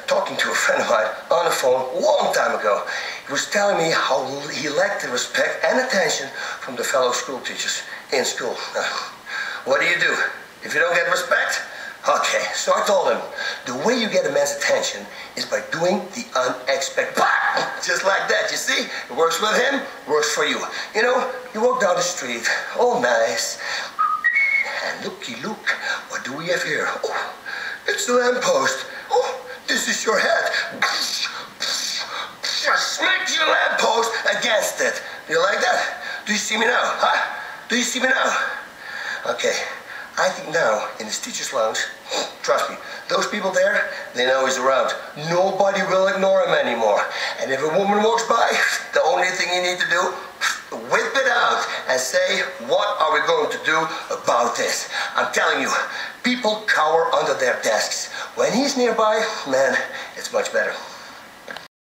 talking to a friend of mine on the phone a long time ago. He was telling me how he lacked the respect and attention from the fellow school teachers in school. What do? If you don't get respect? Okay, so I told him, the way you get a man's attention is by doing the unexpected. Just like that, you see? It works with him, works for you. You know, you walk down the street, all nice, and looky look, what do we have here? Oh, it's the lamppost. Oh, this is your head. Smack your lamppost against it. Do you like that? Do you see me now, huh? Do you see me now? Okay, I think now, in this teacher's lounge, trust me, those people there, they know he's around. Nobody will ignore him anymore. And if a woman walks by, the only thing you need to do, whip it out and say, what are we going to do about this? I'm telling you, people cower under their desks. When he's nearby, man, it's much better.